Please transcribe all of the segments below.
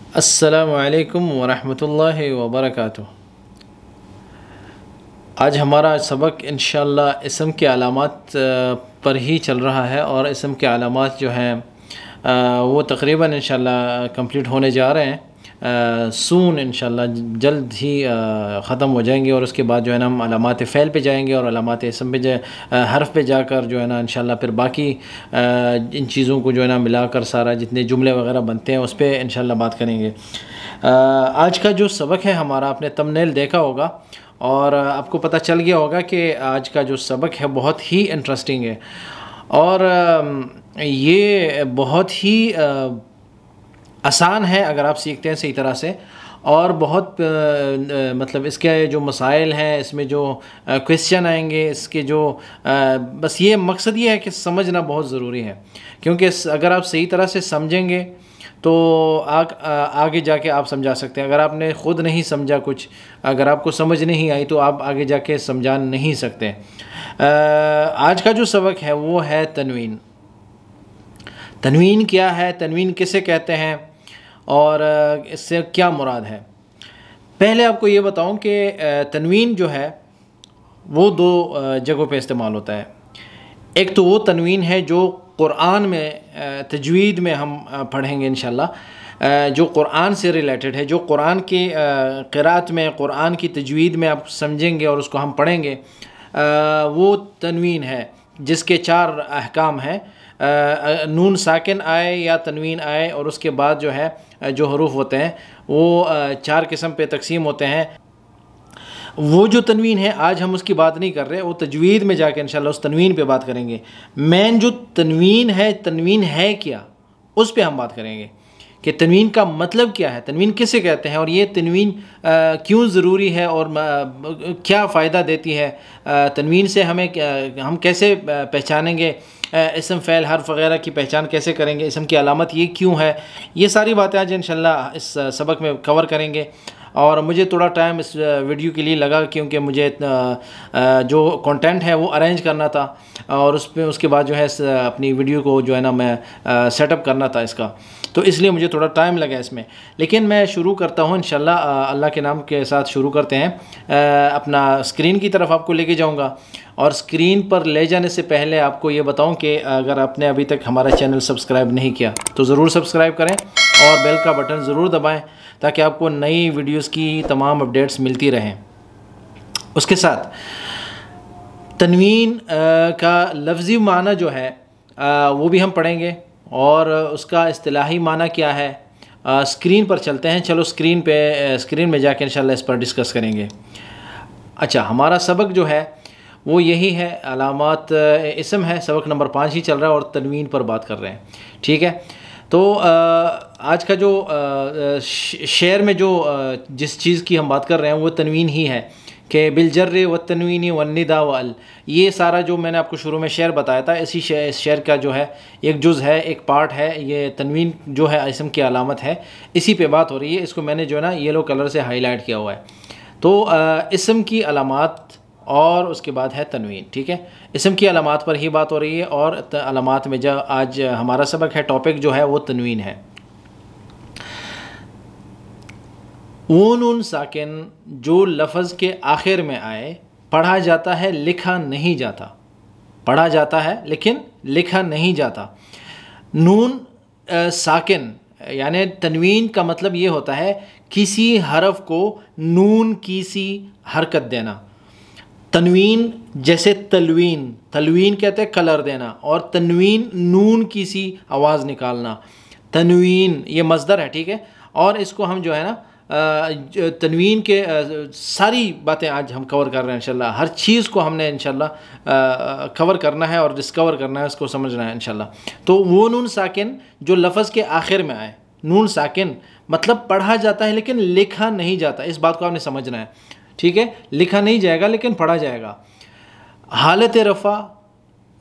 अस्सलामु अलैकुम वरहमतुल्लाहि वबरकातुह। आज हमारा सबक इंशाअल्लाह इसम के अलामात पर ही चल रहा है और इसम के अलामात जो हैं वो तकरीबन इंशाअल्लाह कंप्लीट होने जा रहे हैं। सून इंशाअल्लाह जल्द ही ख़त्म हो जाएंगे और उसके बाद जो है ना हम अलामात फ़ैल पे जाएंगे और अलामात इसम पे हर्फ़ पे जाकर जो है ना इंशाअल्लाह फिर बाकी इन चीज़ों को जो है ना मिलाकर सारा जितने जुमले वगैरह बनते हैं उस पर इंशाअल्लाह बात करेंगे। आज का जो सबक है हमारा, आपने थंबनेल देखा होगा और आपको पता चल गया होगा कि आज का जो सबक है बहुत ही इंटरेस्टिंग है और ये बहुत ही आसान है अगर आप सीखते हैं सही तरह से। और बहुत मतलब इसके जो मसाइल हैं, इसमें जो क्वेश्चन आएंगे, इसके जो बस ये मकसद ये है कि समझना बहुत ज़रूरी है, क्योंकि अगर आप सही तरह से समझेंगे तो आगे जाके आप समझा सकते हैं। अगर आपने ख़ुद नहीं समझा कुछ, अगर आपको समझ नहीं आई तो आप आगे जाके समझा नहीं सकते। आज का जो सबक है वो है तनवीन। तनवीन क्या है, तनवीन किसे कहते हैं और इससे क्या मुराद है। पहले आपको ये बताऊं कि तनवीन जो है वो दो जगहों पे इस्तेमाल होता है। एक तो वो तनवीन है जो कुरान में तजवीद में हम पढ़ेंगे इंशाल्लाह, जो कुरान से रिलेटेड है, जो कुरान की क़िराअत में, कुरान की तजवीद में आप समझेंगे और उसको हम पढ़ेंगे, वो तनवीन है जिसके 4 अहकाम हैं। नून साकिन आए या तनवीन आए और उसके बाद जो है जो हरूफ होते हैं वो 4 किस्म पे तकसीम होते हैं। वो जो तनवीन है आज हम उसकी बात नहीं कर रहे, वो तजवीद में जाके इंशाल्लाह उस तनवीन पे बात करेंगे। मेन जो तनवीन है क्या, उस पे हम बात करेंगे कि तनवीन का मतलब क्या है, तनवीन किसे कहते हैं और ये तनवीन क्यों ज़रूरी है और क्या फ़ायदा देती है। तनवीन से हम कैसे पहचानेंगे, इसम फ़ैल हर्फ वगैरह की पहचान कैसे करेंगे, इसम की अलामत ये क्यों है, ये सारी बातें आज इंशाल्लाह इस सबक में कवर करेंगे। और मुझे थोड़ा टाइम इस वीडियो के लिए लगा क्योंकि मुझे जो कंटेंट है वो अरेंज करना था और उसके बाद जो है अपनी वीडियो को जो है ना मैं सेटअप करना था इसका, तो इसलिए मुझे थोड़ा टाइम लगा इसमें। लेकिन मैं शुरू करता हूँ इंशाल्लाह, अल्लाह के नाम के साथ शुरू करते हैं। अपना स्क्रीन की तरफ आपको लेके जाऊँगा और स्क्रीन पर ले जाने से पहले आपको ये बताऊँ कि अगर आपने अभी तक हमारा चैनल सब्सक्राइब नहीं किया तो ज़रूर सब्सक्राइब करें और बेल का बटन ज़रूर दबाएँ ताकि आपको नई वीडियोस की तमाम अपडेट्स मिलती रहें। उसके साथ तनवीन का लफ्ज़ी माना जो है वो भी हम पढ़ेंगे और उसका इस्तिलाही माना क्या है। स्क्रीन पर चलते हैं, चलो स्क्रीन में जाकर इंशाल्लाह इस पर डिस्कस करेंगे। अच्छा, हमारा सबक जो है वो यही है, अलामात इसम है, सबक नंबर 5 ही चल रहा है और तनवीन पर बात कर रहे हैं, ठीक है। तो आज का जो शेर में जो जिस चीज़ की हम बात कर रहे हैं वो तनवीन ही है कि बिलजर्र व तनवीनी वन्निदा वल। ये सारा जो मैंने आपको शुरू में शेर बताया था, इस शेर का जो है एक जुज़ है, एक पार्ट है। ये तनवीन जो है इसम की अलामत है, इसी पे बात हो रही है। इसको मैंने जो है ना येलो कलर से हाईलाइट किया हुआ है। तो इसम की अलामात और उसके बाद है तनवीन, ठीक है। इसम की अलामात पर ही बात हो रही है और अलामात में जो आज हमारा सबक है, टॉपिक जो है वो तनवीन है। वो नून साकिन जो लफ्ज़ के आखिर में आए, पढ़ा जाता है लिखा नहीं जाता, पढ़ा जाता है लेकिन लिखा नहीं जाता। नून साकिन यानी तनवीन का मतलब ये होता है किसी हरफ को नून की सी हरकत देना। तनवीन जैसे तलवीन, तलवीन कहते हैं कलर देना, और तनवीन नून की सी आवाज़ निकालना। तनवीन ये मज़दर है, ठीक है। और इसको हम जो है ना तनवीन के सारी बातें आज हम कवर कर रहे हैं इंशाल्लाह। हर चीज़ को हमने इंशाल्लाह कवर करना है और डिस्कवर करना है, उसको समझना है इंशाल्लाह। तो वो नून साकिन जो लफ्ज़ के आखिर में आए, नून साकिन मतलब पढ़ा जाता है लेकिन लिखा नहीं जाता, इस बात को आपने समझना है, ठीक है। लिखा नहीं जाएगा लेकिन पढ़ा जाएगा। हालत रफ़ा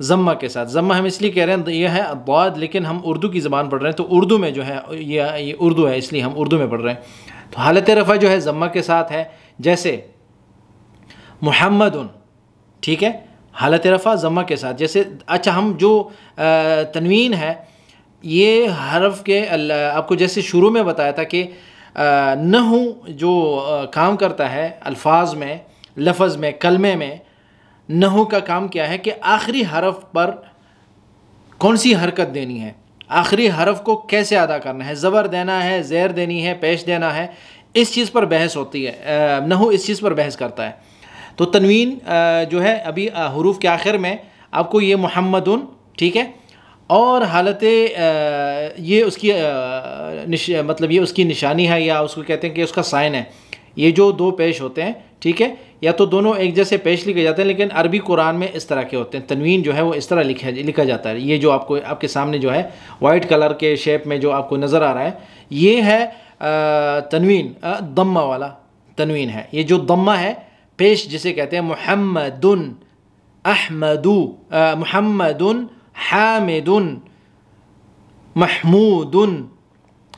ज़म्मा के साथ, ज़म्मा हम इसलिए कह रहे हैं यह है बाद, लेकिन हम उर्दू की ज़बान पढ़ रहे हैं तो उर्दू में जो है ये उर्दू है इसलिए हम उर्दू में पढ़ रहे हैं। तो हालत रफ़ा जो है ज़म्मा के साथ है, जैसे मुहम्मदुन, ठीक है, हालत रफ़ा ज़म्मा के साथ। जैसे अच्छा, हम जो तनवीन है ये हरफ के आपको जैसे शुरू में बताया था कि नहू जो काम करता है अल्फाज में, लफ्ज़ में, कलमे में, नहू का काम क्या है कि आखिरी हरफ पर कौन सी हरकत देनी है, आखिरी हरफ को कैसे अदा करना है, ज़बर देना है, ज़ेर देनी है, पेश देना है, इस चीज़ पर बहस होती है। नहू इस चीज़ पर बहस करता है। तो तनवीन जो है अभी हरूफ के आखिर में आपको ये मुहम्मदुन, ठीक है, और हालत ये उसकी मतलब ये उसकी निशानी है या उसको कहते हैं कि उसका साइन है। ये जो दो पेश होते हैं, ठीक है, या तो दोनों एक जैसे पेश लिखे जाते हैं, लेकिन अरबी कुरान में इस तरह के होते हैं। तनवीन जो है वो इस तरह लिखा जाता है। ये जो आपको आपके सामने जो है वाइट कलर के शेप में जो आपको नज़र आ रहा है, ये है तनवीन, दम्मा वाला तनवीन है। ये जो दम्मा है, पेश जिसे कहते हैं मुहम्मदुन, अहमदु, मुहम्मदुन, हामिदुन, महमूदुन।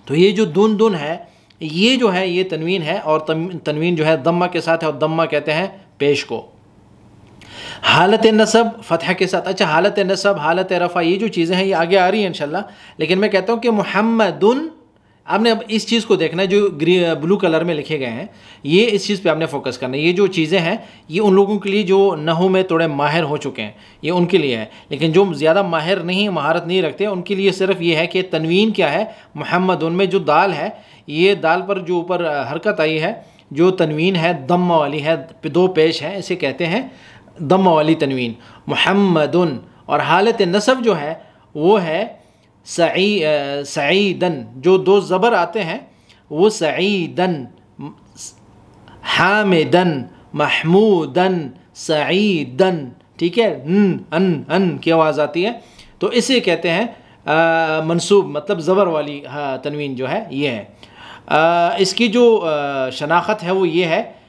तो ये जो दुन दुन है, ये जो है ये तनवीन है, और तनवीन जो है दम्मा के साथ है, और दम्मा कहते हैं पेश को। हालत नसब फतह के साथ। अच्छा, हालत नसब, हालत रफ़ा, ये जो चीज़ें हैं ये आगे आ रही हैं इंशाल्लाह, लेकिन मैं कहता हूँ कि मुहम्मदुन, आपने अब इस चीज़ को देखना है जो ब्लू कलर में लिखे गए हैं, ये इस चीज़ पे आपने फोकस करना है। ये जो चीज़ें हैं ये उन लोगों के लिए जो नहू में थोड़े माहिर हो चुके हैं, ये उनके लिए है। लेकिन जो ज़्यादा माहिर नहीं, महारत नहीं रखते, उनके लिए सिर्फ ये है कि तनवीन क्या है। मुहम्मद उनमें जो दाल है, ये दाल पर जो ऊपर हरकत आई है, जो तनवीन है दम्मा वाली है, दो पेश है, इसे कहते हैं दम्मा वाली तनवीन, मुहम्मदुन। और हालत नसब जो है वो है सईदन, जो दो ज़बर आते हैं वो सईदन, हामिदन, महमूदन, सईदन, ठीक है, अन की आवाज़ आती है, तो इसे कहते हैं मंसूब, मतलब ज़बर वाली तनवीन जो है ये है। इसकी जो शनाख्त है वो ये है,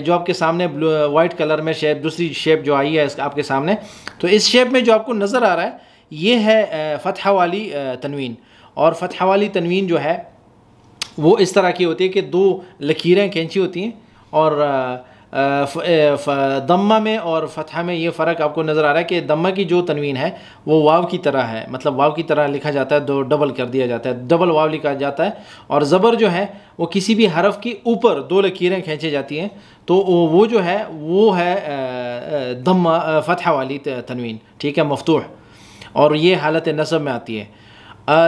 जो आपके सामने वाइट कलर में शेप, दूसरी शेप जो आई है आपके सामने, तो इस शेप में जो आपको नज़र आ रहा है ये है फ़तह वाली तनवीन। और फ़तह वाली तनवीन जो है वो इस तरह की होती है कि दो लकीरें खींची होती हैं, और दम्मा में और फ़तह में ये फ़र्क आपको नज़र आ रहा है कि दम्मा की जो तनवीन है वो वाव की तरह है, मतलब वाव की तरह लिखा जाता है, दो डबल कर दिया जाता है, डबल वाव लिखा जाता है। और ज़बर जो है वो किसी भी हरफ के ऊपर दो लकीरें खींची जाती हैं, तो वो जो है वो है दम्मा, फ़तह वाली तनवीन, ठीक है, मफ्तूह, और ये हालत नसब में आती है।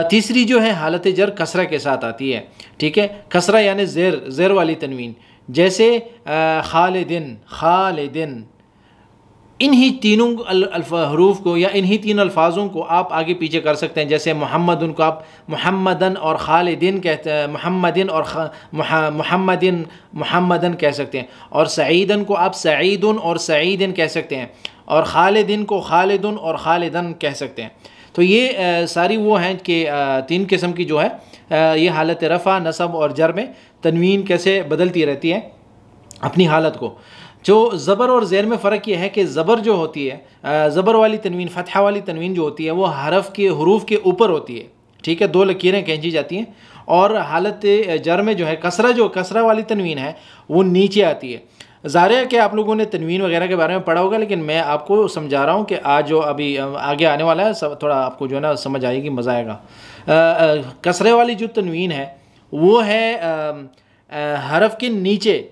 तीसरी जो है हालत जर कसरा के साथ आती है, ठीक है, कसरा यानी ज़ेर वाली तनवीन, जैसे खालिदिन, खालिदिन। इन्हीं तीनों हरूफ को या इन्हीं तीन अल्फाजों को आप आगे पीछे कर सकते हैं। जैसे मुहम्मदुन को आप मुहम्मदन और खालिदिन कहते हैं, मुहम्मदिन और मुहम्मदन कह सकते हैं, और सईदन को आप सईदुन और सईदिन कह सकते हैं, और खालिदिन को खालिदुन और खालिदन कह सकते हैं। तो ये सारी वो हैं कि तीन किस्म की जो है ये हालत रफ़ा, नसब और जर में तनवीन कैसे बदलती रहती है अपनी हालत को। जो ज़बर और ज़ेर में फ़र्क ये है कि ज़बर जो होती है, ज़बर वाली तनवीन, फ़तह वाली तनवीन जो होती है वो हरफ के हरूफ के ऊपर होती है, ठीक है, दो लकीरें खींची जाती हैं। और हालत जर में जो है कसरा वाली तनवीन है वो नीचे आती है। ज़ाहिर है कि आप लोगों ने तनवीन वगैरह के बारे में पढ़ा होगा, लेकिन मैं आपको समझा रहा हूँ कि आज जो अभी आगे आने वाला है सब थोड़ा आपको जो है ना समझ आएगी, मज़ा आएगा। कसरे वाली जो तनवीन है वो है हरफ के नीचे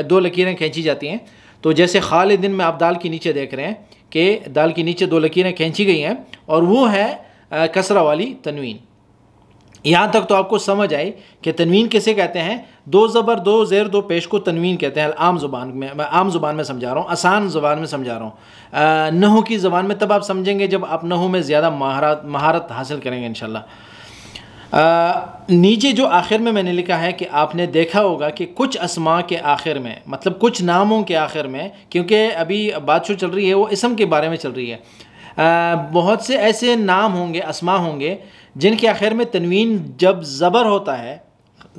दो लकीरें खींची जाती हैं। तो जैसे खालिदिन में आप दाल के नीचे देख रहे हैं कि दाल के नीचे दो लकीरें खींची गई हैं, और वो है कसरा वाली तनवीन। यहाँ तक तो आपको समझ आई कि तनवीन किसे कहते हैं। दो ज़बर, दो ज़ेर, दो पेश को तनवीन कहते हैं आम ज़ुबान में। मैं आम ज़ुबान में समझा रहा हूँ, आसान ज़ुबान में समझा रहा हूँ। नहू की ज़बान में तब आप समझेंगे जब आप नहू में ज़्यादा महारत हासिल करेंगे इंशाल्लाह। नीचे जो आखिर में मैंने लिखा है कि आपने देखा होगा कि कुछ अस्मा के आखिर में, मतलब कुछ नामों के आखिर में, क्योंकि अभी बात जो चल रही है वो इसम के बारे में चल रही है, बहुत से ऐसे नाम होंगे, अस्मा होंगे जिनके आखिर में तनवीन जब ज़बर होता है,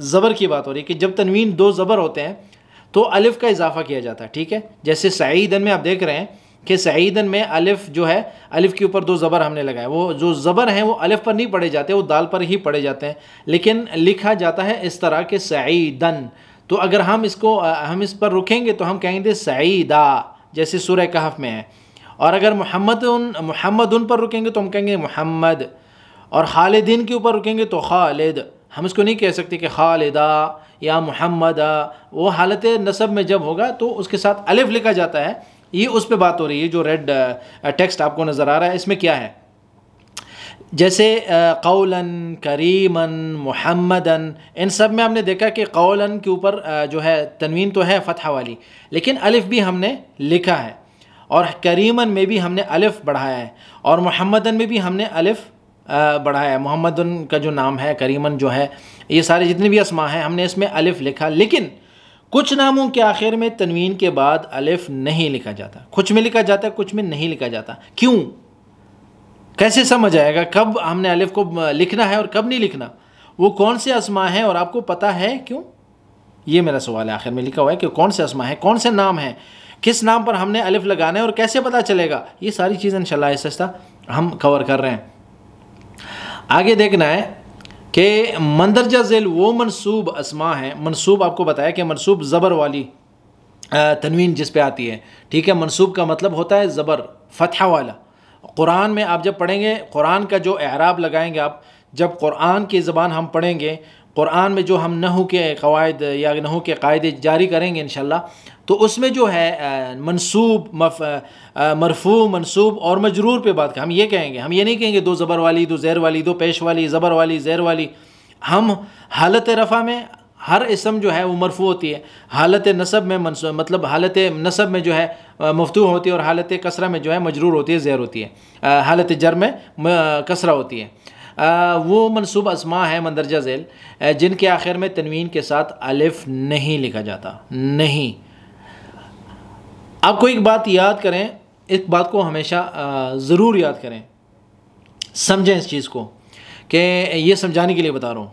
ज़बर की बात हो रही है कि जब तनवीन दो ज़बर होते हैं तो अलिफ़ का इजाफ़ा किया जाता है, ठीक है। जैसे सईदन में आप देख रहे हैं कि सईदन में अलिफ़ जो है, अलिफ़ के ऊपर दो ज़बर हमने लगाए, वो जो ज़बर हैं वो अलिफ़ पर नहीं पढ़े जाते, वो दाल पर ही पढ़े जाते हैं, लेकिन लिखा जाता है इस तरह के सईदन। तो अगर हम हम इस पर रुकेंगे तो हम कहेंगे सईदा, जैसे सूरह कहफ में है। और अगर मुहम्मदुन पर रुकेंगे तो हम कहेंगे मुहम्मद। और खालिदीन के ऊपर रुकेंगे तो खालिद, हम इसको नहीं कह सकते कि खालिदा या मुहम्मदा। वो हालत नसब में जब होगा तो उसके साथ अलिफ लिखा जाता है। ये उस पर बात हो रही है। जो रेड टेक्स्ट आपको नज़र आ रहा है इसमें क्या है, जैसे कौलन, करीमन, मुहम्मदन, इन सब में हमने देखा कि कौलन के ऊपर जो है तनवीन तो है फ़तहा वाली, लेकिन अलिफ भी हमने लिखा है। और करीमन में भी हमने अलिफ बढ़ाया है, और मुहम्मदन में भी हमने अलिफ बढ़ाया है। मुहम्मदन का जो नाम है, करीमन जो है, ये सारे जितने भी अस्मा हैं हमने इसमें अलिफ लिखा। लेकिन कुछ नामों के आखिर में तनवीन के बाद अलिफ नहीं लिखा जाता, कुछ में लिखा जाता है, कुछ में नहीं लिखा जाता। क्यों, कैसे समझ आएगा कब हमने अलिफ को लिखना है और कब नहीं लिखना? वो कौन से अस्मा हैं और आपको पता है क्यों? ये मेरा सवाल है। आखिर में लिखा हुआ है कि कौन से अस्मा है, कौन से नाम हैं, किस नाम पर हमने अलिफ लगाना है और कैसे पता चलेगा। ये सारी चीज़ें इंशाल्लाह आहिस्ता हम कवर कर रहे हैं। आगे देखना है कि मंदरजा ज़ैल वो मनसूब अस्मा हैं। मनसूब आपको बताया कि मनसूब ज़बर वाली तनवीन जिस पे आती है, ठीक है। मनसूब का मतलब होता है ज़बर, फ़तहा वाला। कुरान में आप जब पढ़ेंगे, कुरान का जो एराब लगाएंगे आप, जब कुरान की ज़बान हम पढ़ेंगे, कुरान में जो हम नहू के क़वाइद या नहू के क़ायदे जारी करेंगे इंशाल्लाह, तो उसमें जो है मनसूब, मरफू, मनसूब और मजरूर पे बात कर, हम ये कहेंगे, हम ये नहीं कहेंगे दो ज़बर वाली, दो ज़ैर वाली, दो पेश वाली, ज़बर वाली, ज़ैर वाली। हम हालत रफ़ा में हर इसम जो है वो मरफू होती है, हालत नसब में मतलब हालत नसब में जो है मफ्तू होती है, और हालत कसरा में जो है मजरूर होती है, ज़ैर होती है, हालत जर में कसरा होती है। वो मनसूब अस्मा है मंदरजा ज़ैल जिनके आखिर में तनवीन के साथ अलिफ नहीं लिखा जाता। नहीं, आपको एक बात याद करें, एक बात को हमेशा ज़रूर याद करें, समझें इस चीज़ को, कि ये समझाने के लिए बता रहा हूँ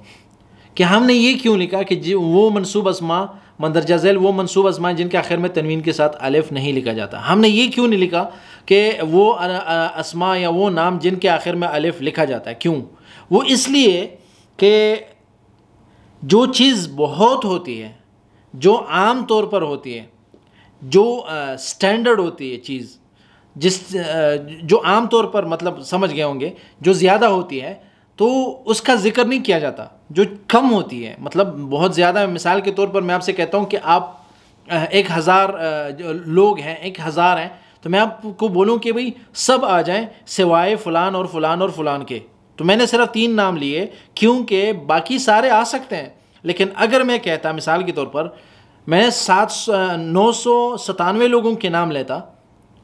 कि हमने ये क्यों लिखा कि वो मनसूब अस्मा मंदरजा ज़ैल वो मनसूब अस्मा जिनके आखिर में तनवीन के साथ अलिफ नहीं लिखा जाता। हमने ये क्यों नहीं लिखा कि वो अस्मा या वो नाम जिनके आखिर में अलिफ लिखा जाता है। क्यों? वो इसलिए कि जो चीज़ बहुत होती है, जो आम तौर पर होती है, जो स्टैंडर्ड होती है चीज़, जो आम तौर पर मतलब समझ गए होंगे, जो ज़्यादा होती है तो उसका ज़िक्र नहीं किया जाता। जो कम होती है, मतलब बहुत ज़्यादा, मिसाल के तौर पर मैं आपसे कहता हूँ कि आप 1000 लोग हैं, 1000 हैं, तो मैं आपको बोलूँ कि भाई सब आ जाएं सिवाय फ़लान और फ़लान और फ़लान के, तो मैंने सिर्फ 3 नाम लिए क्योंकि बाकी सारे आ सकते हैं। लेकिन अगर मैं कहता, मिसाल के तौर पर मैं 997 लोगों के नाम लेता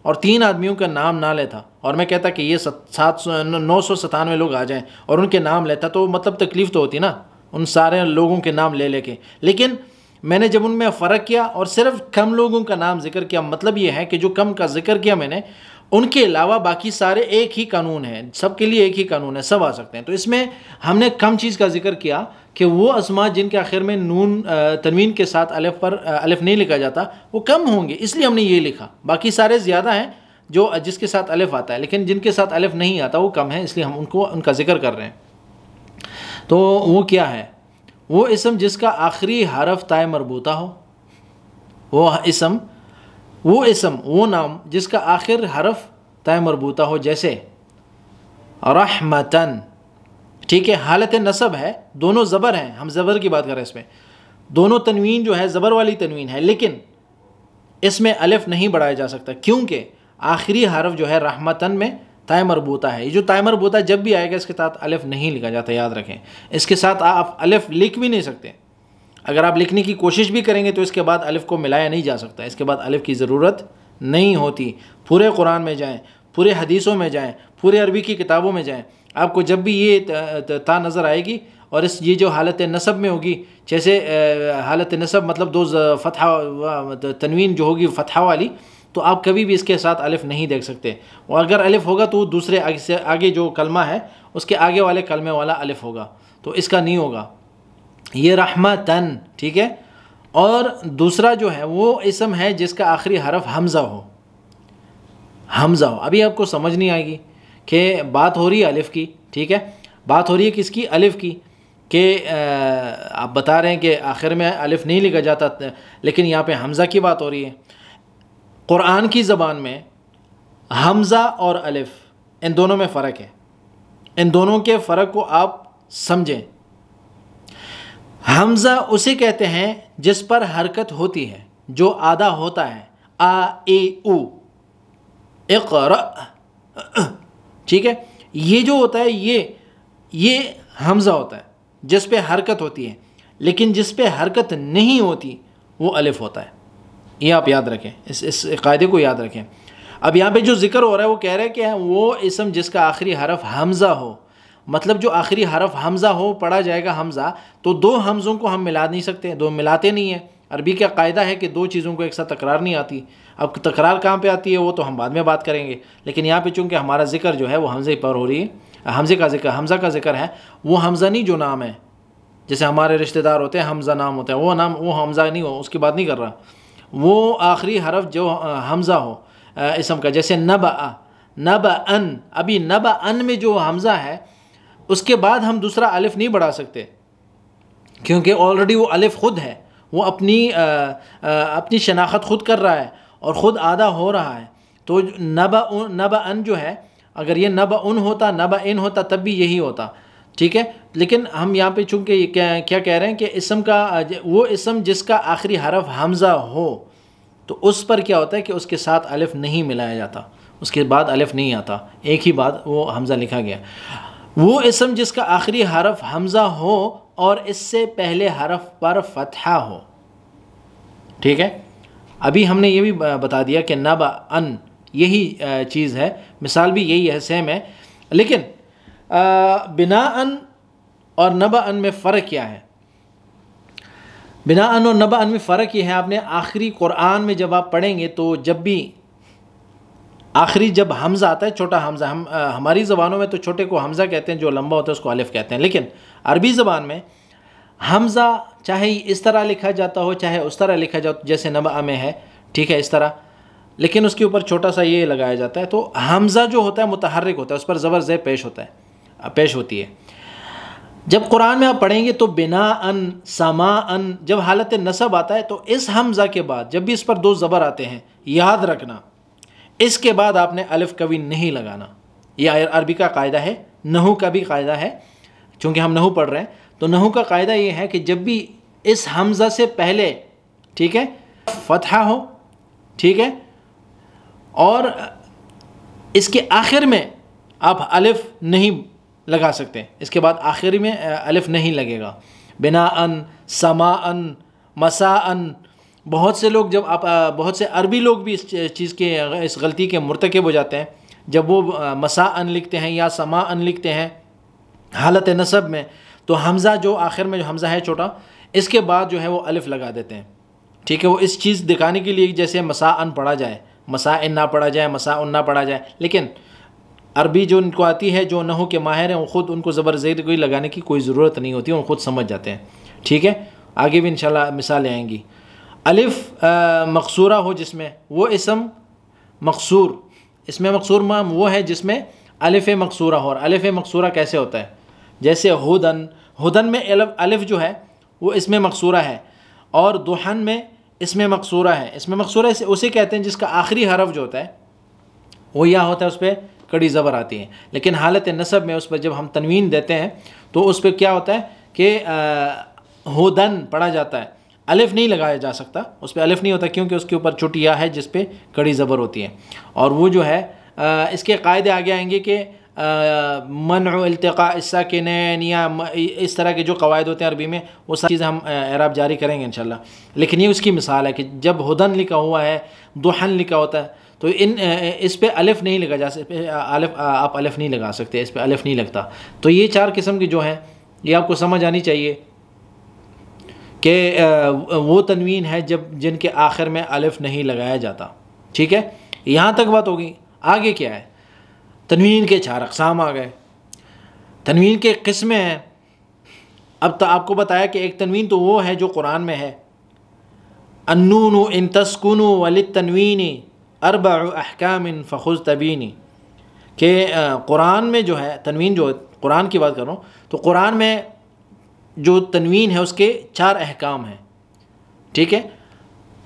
और 3 आदमियों का नाम ना लेता, और मैं कहता कि ये 997 लोग आ जाएं और उनके नाम लेता, तो मतलब तकलीफ़ तो होती ना उन सारे लोगों के नाम ले लेके। लेकिन मैंने जब उनमें फ़र्क किया और सिर्फ कम लोगों का नाम जिक्र किया, मतलब ये है कि जो कम का जिक्र किया मैंने, उनके अलावा बाकी सारे एक ही कानून है, सबके लिए एक ही कानून है, सब आ सकते हैं। तो इसमें हमने कम चीज़ का जिक्र किया कि वो अस्मा जिनके आखिर में नून तनवीन के साथ अलिफ पर अलिफ नहीं लिखा जाता वो कम होंगे, इसलिए हमने ये लिखा। बाकी सारे ज़्यादा हैं जो जिसके साथ अलिफ आता है, लेकिन जिनके साथ अलिफ नहीं आता वो कम है, इसलिए हम उनका जिक्र कर रहे हैं। तो वो क्या है? वो इसम जिसका आखिरी हरफ ताए मरबूता हो, वो इसम वो नाम जिसका आखिर हरफ ताए मरबूता हो, जैसे रहमतन, ठीक है, हालत नसब है, दोनों ज़बर हैं, हम ज़बर की बात कर रहे हैं, इसमें दोनों तनवीन जो है ज़बर वाली तनवीन है, लेकिन इसमें अलिफ नहीं बढ़ाया जा सकता क्योंकि आखिरी हरफ जो है रहमतन में ताए मरबूता है। ये जो ताए मरबूता जब भी आएगा इसके साथ अलिफ नहीं लिखा जाता, याद रखें। इसके साथ आप अलिफ लिख भी नहीं सकते, अगर आप लिखने की कोशिश भी करेंगे तो इसके बाद अलिफ को मिलाया नहीं जा सकता, इसके बाद अलिफ की ज़रूरत नहीं होती। पूरे कुरान में जाएं, पूरे हदीसों में जाएं, पूरे अरबी की किताबों में जाएं, आपको जब भी ये ता नज़र आएगी और ये जो हालत नसब में होगी, जैसे हालत नसब मतलब दो फ़तहा तनवीन जो होगी फ़तहा वाली, तो आप कभी भी इसके साथ अलिफ नहीं देख सकते। और अगर अलिफ होगा तो दूसरे आगे जो कलमा है उसके आगे वाले कलमे वाला अलिफ होगा, तो इसका नहीं होगा। ये रहमतन, ठीक है। और दूसरा जो है वो इसम है जिसका आखिरी हरफ हमज़ा हो, हमज़ा हो। अभी आपको समझ नहीं आएगी कि बात हो रही है अलिफ़ की, ठीक है, बात हो रही है किसकी? अलिफ़ की, कि आप बता रहे हैं कि आखिर में अलिफ़ नहीं लिखा जाता, लेकिन यहाँ पे हमज़ा की बात हो रही है। कुरान की ज़बान में हमज़ा और अलिफ़ इन दोनों में फ़र्क है। इन दोनों के फ़र्क को आप समझें। हमज़ा उसे कहते हैं जिस पर हरकत होती है, जो आधा होता है, आ ए उ इक़रा, ठीक है। ये जो होता है ये हमज़ा होता है जिस पे हरकत होती है, लेकिन जिस पे हरकत नहीं होती वो अलिफ होता है। ये आप याद रखें, इस कायदे को याद रखें। अब यहाँ पे जो जिक्र हो रहा है वो कह रहा है कि वो इसम जिसका आखिरी हरफ हमज़ा हो, मतलब जो आखिरी हरफ हमज़ा हो पढ़ा जाएगा हमज़ा, तो दो हमज़ों को हम मिला नहीं सकते, दो मिलाते नहीं हैं। अरबी का कायदा है कि दो चीज़ों को एक साथ तकरार नहीं आती। अब तकरार कहाँ पे आती है वो तो हम बाद में बात करेंगे, लेकिन यहाँ पे चूँकि हमारा जिक्र जो है वो हमज़े पर हो रही है, हमज़ा का जिक्र है। वो हमज़ा नहीं जो नाम है, जैसे हमारे रिश्तेदार होते हैं हमज़ा नाम होता है, वो नाम वो हमज़ा नहीं हो, उसकी बात नहीं कर रहा। वो आखिरी हरफ जो हमज़ा हो इसम का, जैसे नबअन, अभी नबअन में जो हमज़ा है उसके बाद हम दूसरा अलिफ नहीं बढ़ा सकते, क्योंकि ऑलरेडी वो अलिफ ख़ुद है, वो अपनी शनाख्त ख़ुद कर रहा है और ख़ुद आधा हो रहा है। तो नबअन जो है, अगर ये नबअन होता, नबअन होता तब भी यही होता, ठीक है। लेकिन हम यहाँ पे चूँकि क्या कह रहे हैं कि इसम का वो इसम जिसका आखिरी हरफ हमज़ा हो, तो उस पर क्या होता है कि उसके साथ अलिफ नहीं मिलाया जाता, उसके बाद अलिफ नहीं आता, एक ही बात वो हमज़ा लिखा गया। वो इसम जिसका आखिरी हरफ हमज़ा हो और इससे पहले हरफ पर फ़तहा हो, ठीक है। अभी हमने ये भी बता दिया कि नबअन यही चीज़ है, मिसाल भी यही है, सेम है। लेकिन बिनाअन और नबअन में फ़र्क क्या है? बिनाअन और नबअन में फ़र्क ये है, आपने आखिरी कुरान में जब आप पढ़ेंगे तो जब भी आखिरी जब हमज़ा आता है, छोटा हमज़ा, हमारी ज़बानों में तो छोटे को हमज़ा कहते हैं, जो लंबा होता है उसको अलिफ कहते हैं, लेकिन अरबी ज़बान में हमज़ा चाहे इस तरह लिखा जाता हो चाहे उस तरह लिखा जाता हो, जैसे नबअ में है, ठीक है, इस तरह, लेकिन उसके ऊपर छोटा सा ये लगाया जाता है। तो हमज़ा जो होता है मुतहर्रिक होता है, उस पर ज़बर ज़ेर पेश होती है। जब कुरान में आप पढ़ेंगे तो बिनाअन, समाअन, जब हालत नसब आता है तो इस हमज़ा के बाद जब भी इस पर दो ज़बर आते हैं, याद रखना इसके बाद आपने अलिफ कभी नहीं लगाना। यह अरबी का कायदा है, नहू का भी कायदा है, चूँकि हम नहू पढ़ रहे हैं तो नहू का कायदा ये है कि जब भी इस हमज़ा से पहले, ठीक है, फ़तहा हो, ठीक है, और इसके आखिर में आप अलिफ नहीं लगा सकते, इसके बाद आखिरी में अलिफ नहीं लगेगा। बिनाअन, समाअन, मसाअन, बहुत से लोग जब आप बहुत से अरबी लोग भी इस चीज़ के इस गलती के मुर्तकिब हो जाते हैं, जब वो मसाअन लिखते हैं या समाअन लिखते हैं हालत नसब में, तो हमज़ा जो आखिर में जो हमज़ा है छोटा, इसके बाद जो है वो अलिफ लगा देते हैं, ठीक है। वो इस चीज़ दिखाने के लिए जैसे मसाअन पढ़ा जाए, मसाइन ना पढ़ा जाए, मसाउन ना पढ़ा जाए, लेकिन अरबी जो उनको आती है, जो नहू के माहिर हैं, वो ख़ुद उनको ज़बर ज़ेर कोई लगाने की कोई ज़रूरत नहीं होती, वो ख़ुद समझ जाते हैं, ठीक है। आगे भी इंशाल्लाह मिसालें आएंगी। अलिफ मकसूरा हो जिसमें, वो इसम मकसूर, इसमें मकसूर माम वो है जिसमें अलिफ मकसूरा हो। और अलिफ मकसूरा कैसे होता है? जैसे हुदन, हुदन में अलिफ जो है वो इसमें मकसूरा है, और दुहन में इसमें मकसूरा है। इसमें मकसूरा उसे कहते हैं जिसका आखिरी हरफ जो होता है वो या होता है, उस पर कड़ी ज़बर आती है। लेकिन हालत नसब में उस पर जब हम तनवीन देते हैं तो उस पर क्या होता है कि हुदन पढ़ा जाता है, अलिफ नहीं लगाया जा सकता, उस पर अलिफ नहीं होता, क्योंकि उसके ऊपर छोटी या है जिस पे कड़ी ज़बर होती है। और वो जो है इसके कायदे आगे आएंगे कि मनउ इल्तिक़ा इस्साकिनैन या इस तरह के जो कवायद होते हैं अरबी में, वो सारी चीज़ें हम एराब जारी करेंगे इंशाल्लाह। लेकिन ये उसकी मिसाल है कि जब हुदन लिखा हुआ है, दुहन लिखा होता है, तो इस पे अलिफ नहीं लगा जा सकता, आप अलिफ नहीं लगा सकते, इस पे अलिफ नहीं लगता। तो ये चार किस्म की जो हैं ये आपको समझ आनी चाहिए कि वो तनवीन है जब जिनके आखिर में अलिफ नहीं लगाया जाता, ठीक है। यहाँ तक बात होगी। आगे क्या है? तनवीन के चार अक़साम आ गए। तनवीन के किस्में हैं। अब तो आपको बताया कि एक तनवीन तो वो है जो कुरान में है, अन्नूनु इन तस्कुनु वलित तनवीनी अर्बअ अहकामिन फ़ख़ुज़ तबीनी, के कुरान में जो है तनवीन, जो कुरान की बात कर रहा हूँ, तो कुरान में जो तनवीन है उसके चार अहकाम हैं, ठीक है।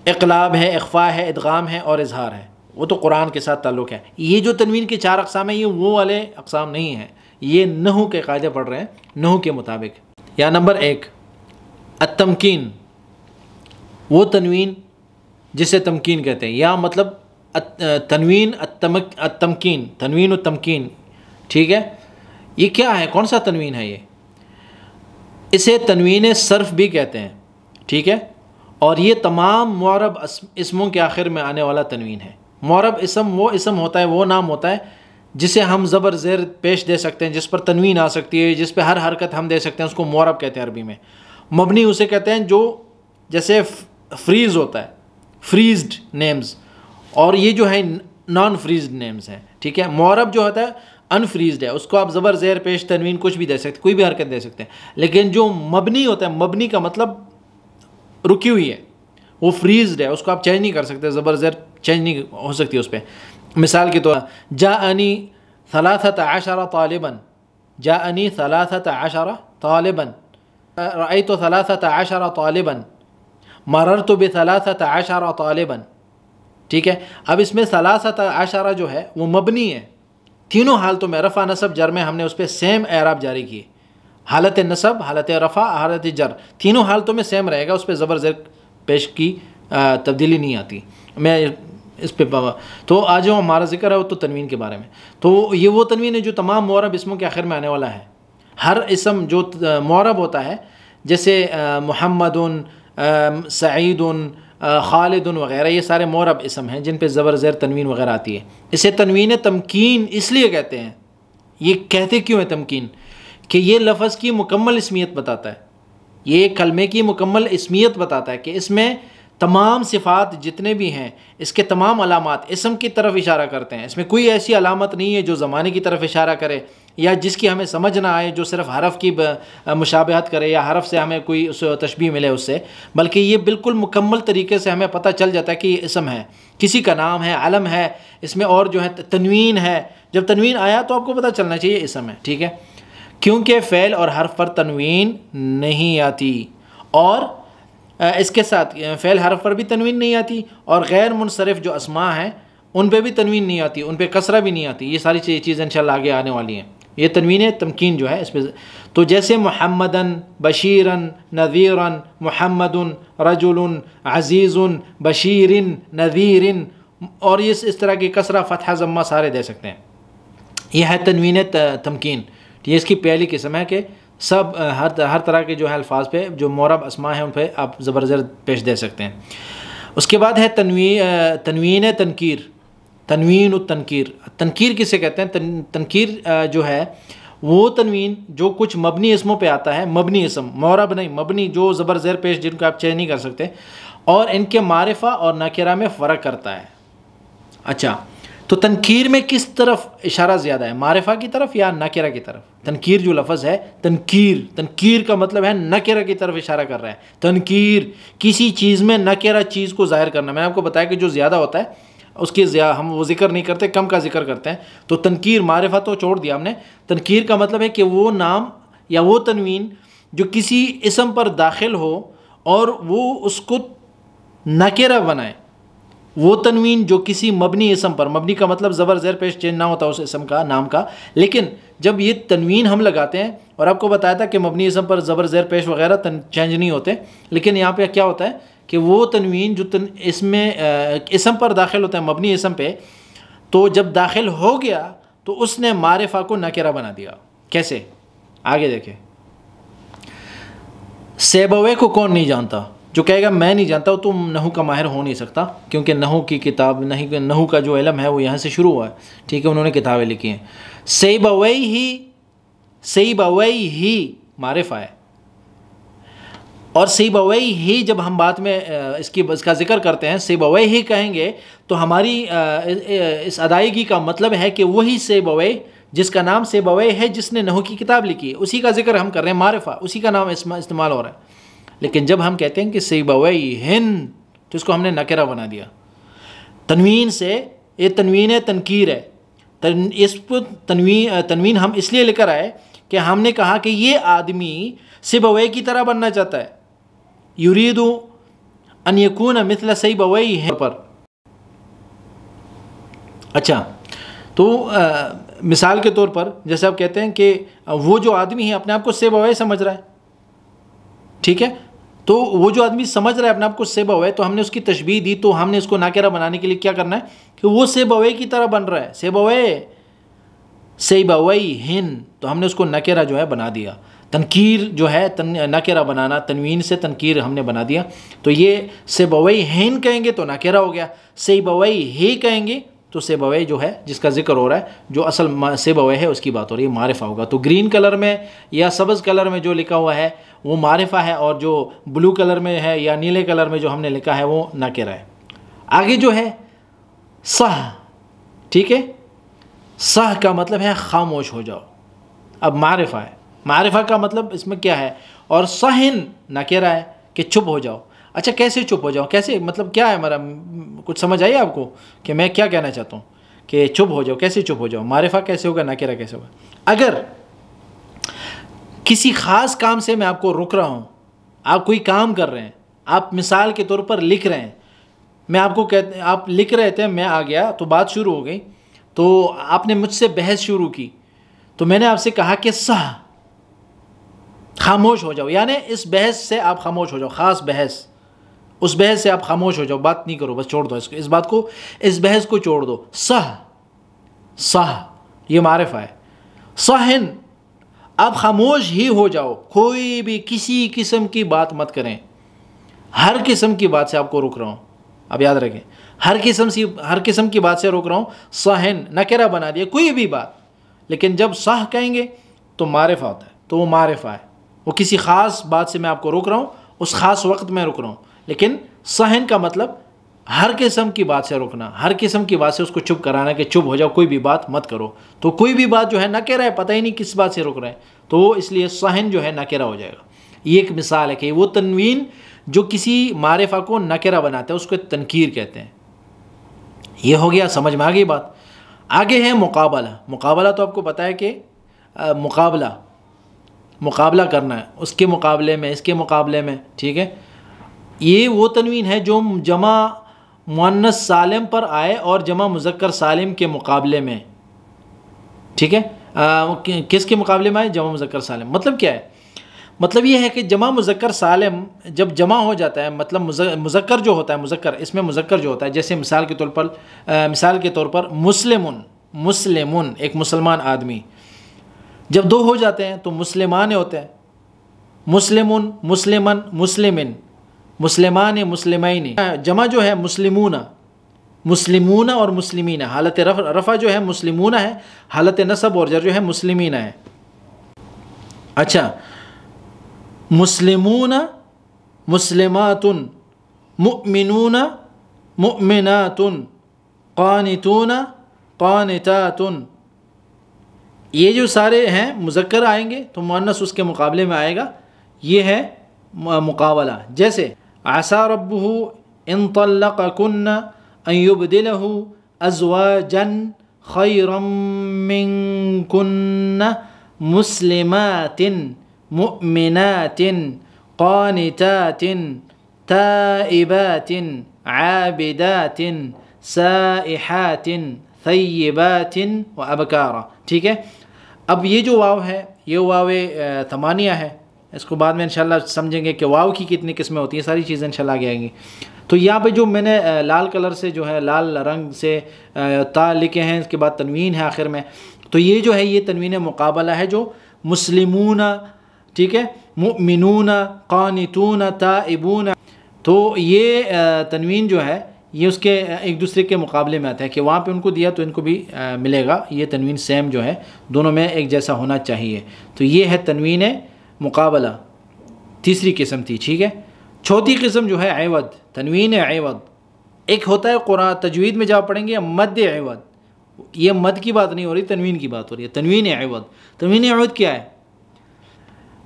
इक़लाब है, इख़फ़ा है, इदगाम है और इजहार है। वो तो कुरान के साथ ताल्लुक़ है। ये जो तनवीन के चार अक़साम हैं ये वो वाले अक़साम नहीं हैं, ये नहू के कायदे पढ़ रहे हैं नहू के मुताबिक। या नंबर 1 अत्तमकीन, वो तनवीन जिसे तमकीन कहते हैं, या मतलब तनवीन अत्तमकीन, तनवीन और तमकीन। ठीक है, ये क्या है, कौन सा तनवीन है ये? इसे तनवीन सर्फ भी कहते हैं। ठीक है, और ये तमाम मुअरब इसमों के आखिर में आने वाला तनवीन है। मुअरब इसम वो इसम होता है, वो नाम होता है जिसे हम ज़बर ज़ेर पेश दे सकते हैं, जिस पर तनवीन आ सकती है, जिस पर हर हरकत हम दे सकते हैं, उसको मुअरब कहते हैं अरबी में। मबनी उसे कहते हैं जो जैसे फ्रीज़ होता है, फ्रीज्ड नेम्स, और ये जो है नॉन फ्रीज्ड नेम्स हैं। ठीक है, मुअरब जो होता है अनफ्रीज्ड है, उसको आप ज़बर ज़ेर पेश तनवीन कुछ भी दे सकते, कोई भी हरकत दे सकते हैं। लेकिन जो मबनी होता है, मबनी का मतलब रुकी हुई है, वो फ्रीज्ड है, उसको आप चेंज नहीं कर सकते, ज़बर ज़ेर चेंज नहीं हो सकती उस पर। मिसाल के तौर जाअनी सलासत Ashara Taliban, जाअनी सलासत Ashara Taliban, रअयतु सलासत Ashara Taliban, मररतु बिसलासत Ashara Taliban. ठीक है, अब इसमें सलासत अशरा जो है वो मबनी है, तीनों हालतों में रफ़ा नसब जर में हमने उस पर सेम एराब जारी किए, हालत नसब, हालत रफ़ा, हालत जर, तीनों हालतों में सेम रहेगा, उस पर ज़बर ज़ेर पेश की तब्दीली नहीं आती। मैं इस पे तो आज जो हमारा जिक्र है वो तो तनवीन के बारे में। तो ये वो तनवीन है जो तमाम मुअरब इसमों के आखिर में आने वाला है। हर इसम जो मुअरब होता है, जैसे मुहम्मदुन, सईदुन, खालिदुन वग़ैरह, ये सारे मुअरब इसम हैं जिन पे ज़बर ज़ेर तनवीन वग़ैरह आती है। इसे तनवीन तमकीन इसलिए कहते हैं। ये कहते क्यों है तमकीन? कि ये लफ्ज़ की मुकम्मल इसमियत बताता है, ये कलमे की मुकम्मल इसमियत बताता है कि इसमें तमाम सिफ़ात जितने भी हैं, इसके तमाम अलामात इसम की तरफ इशारा करते हैं। इसमें कोई ऐसी अलामत नहीं है जो ज़माने की तरफ इशारा करे या जिसकी हमें समझ ना आए, जो सिर्फ़ हरफ़ की मुशाबहत करे या हरफ़ से हमें कोई उस तशबीह मिले उससे, बल्कि ये बिल्कुल मुकम्मल तरीके से हमें पता चल जाता है कि ये इसम है, किसी का नाम है, अलम है इसमें, और जो है तनवीन है। जब तनवीन आया तो आपको पता चलना चाहिए इसम है। ठीक है, क्योंकि फ़ेल और हर्फ पर तनवीन नहीं आती, और इसके साथ फ़ेल हर्फ पर भी तनवीन नहीं आती, और गैर मुनसरिफ जो अस्मा हैं उन पे भी तनवीन नहीं आती, उन पे कसरा भी नहीं आती। ये सारी चीज़ें इंशाअल्लाह आगे आने वाली हैं। ये तनवीन तमकीन जो है इस पर, तो जैसे मुहम्मदन, बशीरन, नज़ीरन, मुहम्मदुन, रजुलन, अज़ीज़ुन, बशीरिन, नज़ीरिन, और ये इस तरह की कसरा, फ़तहा, ज़म्मा सारे दे सकते हैं। यह है तनवीन तमकीन। ये इसकी पहली किस्म है कि सब हर तरह के जो है अल्फाज पे जो मुअरब अस्मा हैं उन पे आप ज़बर ज़ेर पेश दे सकते हैं। उसके बाद है तनवीन तनकीर, तनवीन और तनकीर। तनकीर किसे कहते हैं? तनकीर जो है वो तनवीन जो कुछ मबनी इसमों पे आता है, मबनी इसम, मुअरब नहीं, मबनी, जो ज़बर ज़ेर पेश जिनको आप चेंज नहीं कर सकते, और इनके मारिफा और नकिरा में फ़र्क करता है। अच्छा, तो तनकीर में किस तरफ इशारा ज़्यादा है, मारिफा की तरफ या नकिरा की तरफ? तनकीर जो लफ्ज़ है, तनकीर, तनकीर का मतलब है नकिरा की तरफ इशारा कर रहा है। तनकीर किसी चीज़ में नकिरा चीज़ को ज़ाहिर करना। मैंने आपको बताया कि जो ज़्यादा होता है उसकी हम वो ज़िक्र नहीं करते, कम का ज़िक्र करते हैं। तो तनकीर, मारिफा तो छोड़ दिया हमने। तनकीर का मतलब है कि वो नाम या वो तनवीन जो किसी इसम पर दाखिल हो और वो उसको नकिरा बनाए, वो तनवीन जो किसी मबनी इसम पर, मबनी का मतलब ज़बर ज़ेर पेश चेंज ना होता उस इसम का, नाम का, लेकिन जब ये तनवीन हम लगाते हैं, और आपको बताया था कि मबनी इसम पर ज़बर ज़ेर पेश वगैरह चेंज नहीं होते, लेकिन यहाँ पे क्या होता है कि वो तनवीन जो इसमें इसम पर दाखिल होता है, मबनी इसम पे, तो जब दाखिल हो गया तो उसने मारिफा को नकिरा बना दिया। कैसे? आगे देखें। सेबवे को कौन नहीं जानता? जो कहेगा मैं नहीं जानता वो तो नहू का माहिर हो नहीं सकता, क्योंकि नहू की किताब, नहीं, नहू का जो इल्म है वो यहाँ से शुरू हुआ है। ठीक है, उन्होंने किताबें लिखी हैं। सेबवई ही मारिफा है, और सेबवई ही जब हम बाद में इसका ज़िक्र करते हैं, सेबवई ही कहेंगे तो हमारी इस अदायगी का मतलब है कि वही सेबवई जिसका नाम सेबवई है, जिसने नहू की किताब लिखी है, उसी का जिक्र हम कर रहे हैं, मारिफा, उसी का नाम इस्तेमाल हो रहा है। लेकिन जब हम कहते हैं कि सेबवई हिन, तो इसको हमने नकिरा बना दिया। तनवीन से ये तनवीन तनकीर है। इस पर तनवीन हम इसलिए लेकर आए कि हमने कहा कि ये आदमी सेबवई की तरह बनना चाहता है, युरीदु अन यकून मिथल सेबवई है पर। अच्छा, तो मिसाल के तौर पर जैसे आप कहते हैं कि वो जो आदमी है अपने आप को सेबवै समझ रहा है, ठीक है, तो वो जो आदमी समझ रहा है अपने आप को सेबवै, तो हमने उसकी तशबीह दी, तो हमने उसको नाकेरा बनाने के लिए क्या करना है कि वो सेबवै की तरह बन रहा है, सेबवै सेबवै हिन, तो हमने उसको नकेरा जो है बना दिया। तनकीर जो है नकेरा बनाना, तनवीन से तनकीर हमने बना दिया। तो ये सेबवै हिन कहेंगे तो नकेरा हो गया, सेबवै हे कहेंगे तो सेबवै जो है जिसका जिक्र हो रहा है, जो असल सेबवै है उसकी बात हो रही है, मारिफा होगा। तो ग्रीन कलर में या सब्ज़ कलर में जो लिखा हुआ है वो मारिफा है, और जो ब्लू कलर में है या नीले कलर में जो हमने लिखा है वो नकेरा है। आगे जो है सह, ठीक है, सह का मतलब है खामोश हो जाओ। अब मारिफा है, मारिफा का मतलब इसमें क्या है, और सहिन नकेरा है कि चुप हो जाओ। अच्छा, कैसे चुप हो जाओ, कैसे मतलब क्या है हमारा, कुछ समझ आई आपको कि मैं क्या कहना चाहता हूँ कि चुप हो जाओ, कैसे चुप हो जाओ, मारिफा कैसे होगा, नकेरा कैसे होगा। अगर किसी ख़ास काम से मैं आपको रोक रहा हूँ, आप कोई काम कर रहे हैं, आप मिसाल के तौर पर लिख रहे हैं, मैं आपको कहते, आप लिख रहे थे, मैं आ गया तो बात शुरू हो गई, तो आपने मुझसे बहस शुरू की, तो मैंने आपसे कहा कि सह, खामोश हो जाओ, यानी इस बहस से आप खामोश हो जाओ, ख़ास बहस, उस बहस से आप खामोश हो जाओ, बात नहीं करो, बस छोड़ दो इसको, इस बात को, इस बहस को छोड़ दो। सह, सह ये मारिफा है। सहन, आप खामोश ही हो जाओ, कोई भी किसी किस्म की बात मत करें, हर किस्म की बात से आपको रोक रहा हूँ, अब याद रखें, हर किस्म की बात से रोक रहा हूँ। सहन नकेरा बना दिया, कोई भी बात, लेकिन जब सह कहेंगे तो मारिफा होता है, तो वो मारिफा है, वो किसी ख़ास बात से मैं आपको रोक रहा हूँ, उस ख़ास वक्त में रुक रहा हूँ। लेकिन सहन का मतलब हर किस्म की बात से रोकना, हर किस्म की बात से उसको चुप कराना कि चुप हो जाओ, कोई भी बात मत करो। तो कोई भी बात जो है नकेरा है, पता ही नहीं किस बात से रोक रहा है, तो इसलिए सहन जो है नकेरा हो जाएगा। ये एक मिसाल है कि वो तनवीन जो किसी मारिफा को नकेरा बनाता है उसको तनकीर कहते हैं। ये हो गया, समझ में आ गई बात। आगे है मुकाबला। मुकाबला तो आपको पता है कि मुकाबला करना है, उसके मुकाबले में, इसके मुकाबले में, ठीक है। ये वो तनवीन है जो जमा मुअन्नस सालिम पर आए और जमा मुज़क्कर सालिम के मुकाबले में, ठीक है। किसके मुकाबले में आए, जमा मुज़क्कर सालिम। मतलब क्या है, मतलब ये है कि जमा मुज़क्कर सालिम जब जमा हो जाता है, मतलब मुज़क्कर जो होता है, मुज़क्कर इसमें मुज़क्कर जो होता है, जैसे मिसाल के तौर पर मुस्लिमुन एक मुसलमान आदमी, जब दो हो जाते हैं तो मुस्लिमान होते हैं, मुस्लिमुन मुस्लिमन मुस्लिमिन, मुस्लिमान मुस्लिमैन। जमा जो है मुस्लिमूना और मुस्लिमीना, हालत रफ़ा जो है मुस्लिमूना है, हालत नसब और जर जो है मुस्लिमीना है। अच्छा, मुस्लिमूना मुस्लिमातुन, मुअमिनूना मुअमिनातुन, क़ानितूना क़ानितातुन, ये जो सारे हैं मुज़क्कर आएंगे तो मुअन्नस उसके मुकाबले में आएगा। ये है मुकाबला। जैसे आसा रब्बुहु इन तल्लक़कुन्न अन युबदिलहु अज़वाजन खैरम मिनकुन्न मुस्लिमातिन मुअमिनातिन क़ानितातिन ताइबातिन आबिदातिन साइहातिन तय्यिबातिन व अबकारा, ठीक है। अब ये जो वाव है, ये वाव तमानिया है, इसको बाद में इंशाल्लाह समझेंगे कि वाव की कितनी किस्में होती हैं, सारी चीज़ें इंशाल्लाह आगे आएंगी। तो यहाँ पे जो मैंने लाल कलर से जो है, लाल रंग से ता लिखे हैं, इसके बाद तनवीन है आखिर में, तो ये जो है ये तनवीन मुकाबला है, जो मुस्लिमूना, ठीक है, मुअमिनूना क़ानितूना ताइबूना, तो ये तनवीन जो है ये उसके एक दूसरे के मुकाबले में आता है कि वहाँ पे उनको दिया तो इनको भी मिलेगा। ये तनवीन सेम जो है, दोनों में एक जैसा होना चाहिए। तो ये है तनवीन मुकाबला, तीसरी किस्म थी, ठीक है। चौथी किस्म जो है ऐवद, तनवीन ऐवद। एक होता है कुरान तजवीद में जब पढ़ेंगे मद ऐवद, ये मद की बात नहीं हो रही, तनवीन की बात हो रही है। तनवीन ऐवद, तनवीन ऐवद क्या है,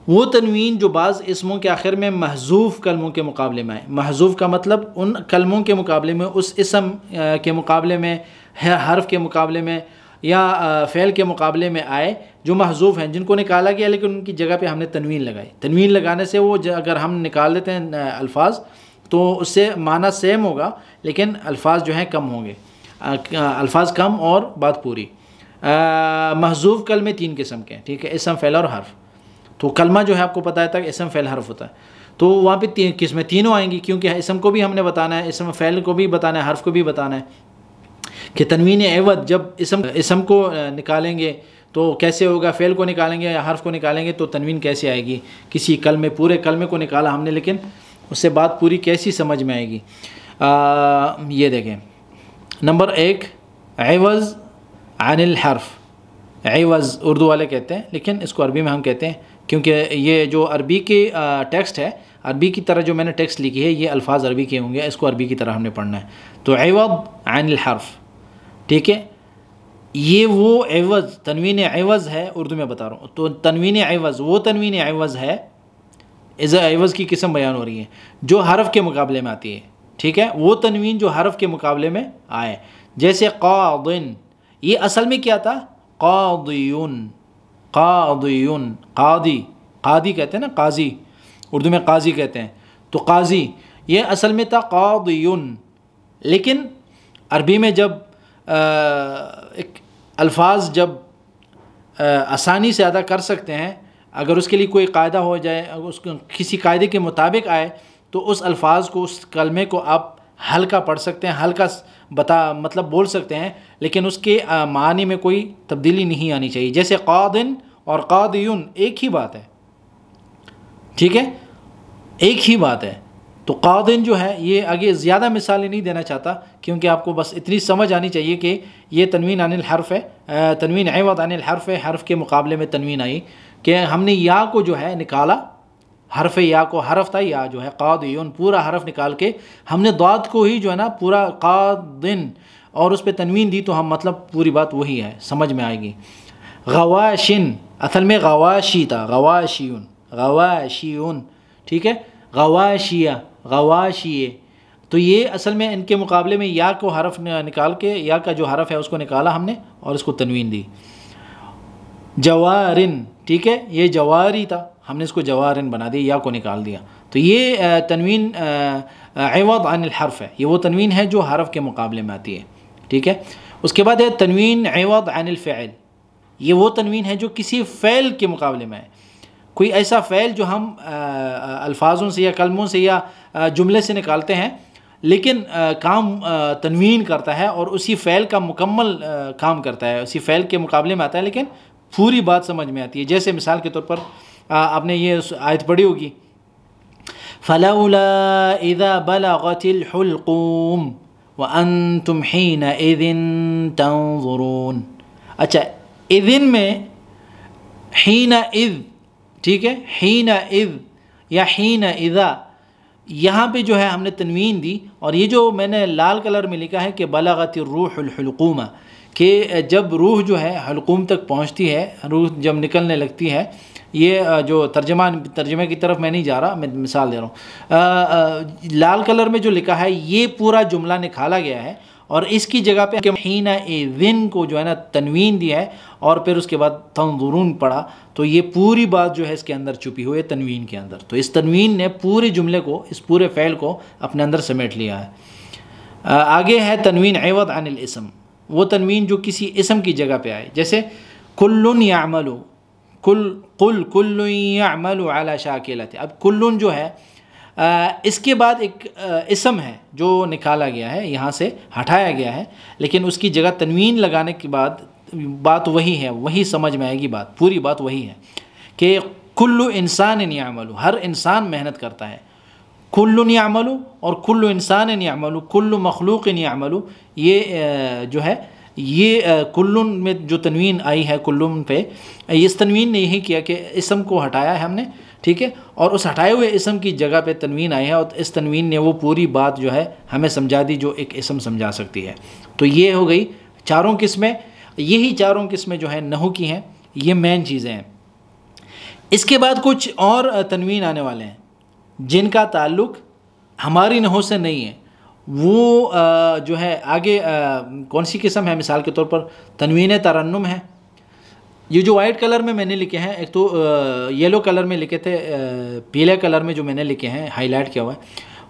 वो तनवीन जो बाज़ इसमों के आखिर में महजूफ़ कलमों के मुकाबले में आए। महजूफ़ का मतलब उन कलमों के मुकाबले में, उस इसम के मुकाबले में, हर्फ के मुकाबले में या फ़ेल के मुकाबले में आए जो महजूफ़ हैं, जिनको निकाला गया लेकिन उनकी जगह पे हमने तनवीन लगाई। तनवीन लगाने से वो अगर हम निकाल देते हैं अल्फाज तो उससे माना सेम होगा लेकिन अल्फाज जो हैं कम होंगे, अल्फाज कम और बात पूरी। महजूफ कलमे 3 किस्म के हैं, ठीक है, इसम फ़ेल और हर्फ। तो कलमा जो है आपको पता है इसम फ़ेल हर्फ होता है, तो वहाँ पे 3 किस्में तीनों आएंगी, क्योंकि इसम को भी हमने बताना है, इसम फ़ेल को भी बताना है, हर्फ को भी बताना है कि तनवीन एवद जब इसम को निकालेंगे तो कैसे होगा, फ़ेल को निकालेंगे या हर्फ को निकालेंगे तो तनवीन कैसे आएगी। किसी कलमे, पूरे कलमे को निकाला हमने, लेकिन उससे बात पूरी कैसी समझ में आएगी। ये देखें, नंबर 1 एवज़ अनिल हर्फ। एवज़ उर्दू वाले कहते हैं, लेकिन इसको अरबी में हम कहते हैं, क्योंकि ये जो अरबी के टेक्स्ट है, अरबी की तरह जो मैंने टेक्स्ट लिखी है, ये अल्फाज अरबी के होंगे, इसको अरबी की तरह हमने पढ़ना है। तो एवज़ अनिल हर्फ, ठीक है, ये वो एवज़, तनवीन एवज़ है, उर्दू में बता रहा हूँ। तो तनवीन एवज़, वो तनवीन एवज़ है, एवज़ की किस्म बयान हो रही है जो हरफ के मुकाबले में आती है, ठीक है, वो तनवीन जो हरफ के मुकाबले में आए। जैसे क़ादिन, ये असल में क्या था, क़ादियुन, क़ादियुन, क़ादी, क़ादी कहते हैं ना, क़ाज़ी, उर्दू में क़ाज़ी कहते हैं, तो क़ाज़ी ये असल में था क़ादियुन। लेकिन अरबी में जब एक अल्फाज जब आसानी से अदा कर सकते हैं, अगर उसके लिए कोई कायदा हो जाए, उसको किसी कायदे के मुताबिक आए, तो उस अल्फाज को, उस कलमे को आप हल्का पढ़ सकते हैं, हल्का मतलब बोल सकते हैं, लेकिन उसके मानी में कोई तब्दीली नहीं आनी चाहिए। जैसे क़ादिन और क़ादियुन एक ही बात है, ठीक है, एक ही बात है। तो क़ादिन जो है, ये आगे ज़्यादा मिसालें नहीं देना चाहता, क्योंकि आपको बस इतनी समझ आनी चाहिए कि ये तनवीन अनिल हर्फ है, तनवीन एवज़ अनिल हर्फ है, हर्फ के मुकाबले में तनवीन आई कि हमने या को जो है निकाला, हरफ या को, हरफ था या जो है क़ादियुन, पूरा हरफ निकाल के हमने दाद को ही जो है ना पूरा क़ादिन और उस पर तनवीन दी, तो हम मतलब पूरी बात वही है, समझ में आएगी। गवाशिन, असल में गवाशी था, गवाशियुन, गवाशियुन, ठीक है, गवाशिया, गवाशिये, तो ये असल में इनके मुकाबले में या को हरफ निकाल के, या का जो हरफ है उसको निकाला हमने और इसको तनवीन दी। जवारिन, ठीक है, ये जवारी था, हमने इसको जवारिन बना दिया, या को निकाल दिया। तो ये तनवीन एवज़ अनिल हर्फ है, ये वो तनवीन है जो हरफ के मुकाबले में आती है, ठीक है। उसके बाद है तनवीन एवज़ अनिल फ़िअल, ये वो तनवीन है जो किसी फ़ेल के मुकाबले में है। कोई ऐसा फ़ेल जो हम अल्फाजों से या कलमों से या जुमले से निकालते हैं, लेकिन काम तनवीन करता है और उसी फ़ेल का मुकम्मल काम करता है, उसी फ़ेल के मुकाबले में आता है, लेकिन पूरी बात समझ में आती है। जैसे मिसाल के तौर पर आपने ये आयत पढ़ी होगी, फ़लौला इज़ा बलगतिल हुल्क़ूम व अंतुम हीनइज़िन तंज़ुरून। अच्छा, इज़िन में हीनइज़, ठीक है, हीनइज़ या हीनइज़ा, यहाँ पे जो है हमने तनवीन दी, और ये जो मैंने लाल कलर में लिखा है कि बलगतिर रूहुल हुल्क़ूम, कि जब रूह जो है हल्क़ूम तक पहुँचती है, रूह जब निकलने लगती है, ये जो तर्जमे की तरफ मैं नहीं जा रहा, मैं मिसाल दे रहा हूँ। लाल कलर में जो लिखा है ये पूरा जुमला निकाला गया है, और इसकी जगह पे हीनइज़िन को जो है ना तनवीन दी है, और फिर उसके बाद तंज़ुरून पढ़ा, तो ये पूरी बात जो है इसके अंदर छुपी हुई है तनवीन के अंदर। तो इस तनवीन ने पूरे जुमले को, इस पूरे फ़ेल को अपने अंदर समेट लिया है। आगे है तनवीन एवज़ अनिल इस्म, वो तनवीन जो किसी इस्म की जगह पे आए। जैसे कुल्लुन यामलु, कुल्लुन यामलु अला शाकिलति। अब कुल्लुन जो है इसके बाद एक इस्म है जो निकाला गया है, यहाँ से हटाया गया है, लेकिन उसकी जगह तनवीन लगाने के बाद बात वही है, वही समझ में आएगी बात, पूरी बात वही है कि कुल्लु इंसान यामलु, हर इंसान मेहनत करता है। कुल्लुन यामलु और कुल्लु इंसान यामलु, कुल्लु मखलूक यामलु, ये जो है ये कुल्लुन में जो तनवीन आई है कुल्लुन पे, इस तनवीन ने यही किया कि इस्म को हटाया है हमने, ठीक है, और उस हटाए हुए इस्म की जगह पे तनवीन आई है, और इस तनवीन ने वो पूरी बात जो है हमें समझा दी जो एक इस्म समझा सकती है। तो ये हो गई चारों किस्में, यही चारों किस्में जो है नहू की हैं, ये मेन चीज़ें हैं। इसके बाद कुछ और तनवीन आने वाले हैं जिनका ताल्लुक़ हमारी नहू से नहीं है, वो जो है आगे कौन सी किस्म है, मिसाल के तौर पर तनवीन तरन्नुम है। ये जो वाइट कलर में मैंने लिखे हैं, एक तो येलो कलर में लिखे थे, पीले कलर में जो मैंने लिखे हैं हाईलाइट किया हुआ है,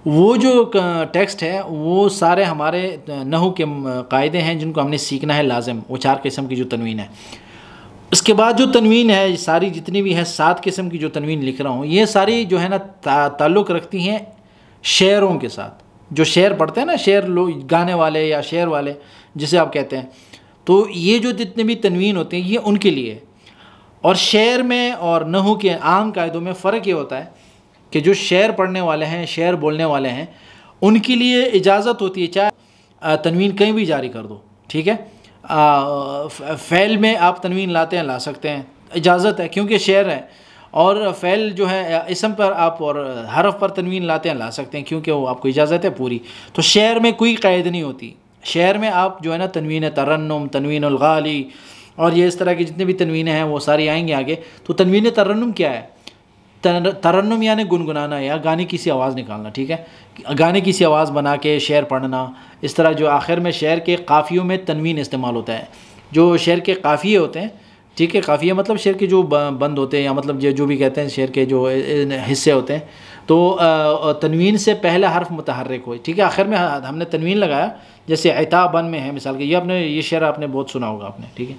वो जो टेक्स्ट है वो सारे हमारे नहू के कायदे हैं जिनको हमने सीखना है लाजिम, वो 4 किस्म की जो तनवीन है। इसके बाद जो तनवीन है सारी जितनी भी है 7 किस्म की जो तनवीन लिख रहा हूँ, ये सारी जो है ना ताल्लुक़ रखती हैं शेरों के साथ। जो शेर पढ़ते हैं ना, शेर लोग गाने वाले या शेर वाले जिसे आप कहते हैं, तो ये जो जितने भी तनवीन होते हैं ये उनके लिए। और शेर में और नहू के आम कायदों में फ़र्क ये होता है कि जो शेर पढ़ने वाले हैं, शेर बोलने वाले हैं, उनके लिए इजाज़त होती है चाहे तनवीन कहीं भी जारी कर दो, ठीक है। फ़ैल में आप तनवीन लाते हैं, ला सकते हैं, इजाज़त है क्योंकि शेर है। और फ़ैल जो है इसम पर आप और हरफ पर तनवीन लाते हैं, ला सकते हैं क्योंकि वो आपको इजाज़त है पूरी। तो शेर में कोई क़ैद नहीं होती। शेर में आप जो है ना तनवीन तरन्नुम, तनवीनुल गाली और ये इस तरह की जितनी भी तनवीनें हैं वो सारी आएंगी आगे। तो तनवीन तरन्नुम क्या है? तरन्नुम यानी गुनगुनाना या गाने की सी आवाज़ निकालना, ठीक है। गाने की सी आवाज़ बना के शेर पढ़ना, इस तरह जो आखिर में शेर के काफ़ियों में तनवीन इस्तेमाल होता है। जो शेर के काफ़िए होते हैं, ठीक है, काफ़िया मतलब शेर के जो बंद होते हैं या मतलब जो भी कहते हैं शेर के जो हिस्से होते हैं, तो तनवीन से पहला हर्फ मुतहर्रिक हो, ठीक है। आखिर में हमने तनवीन लगाया, जैसे इताबन में है मिसाल के, ये शेर आपने बहुत सुना होगा आपने, ठीक है।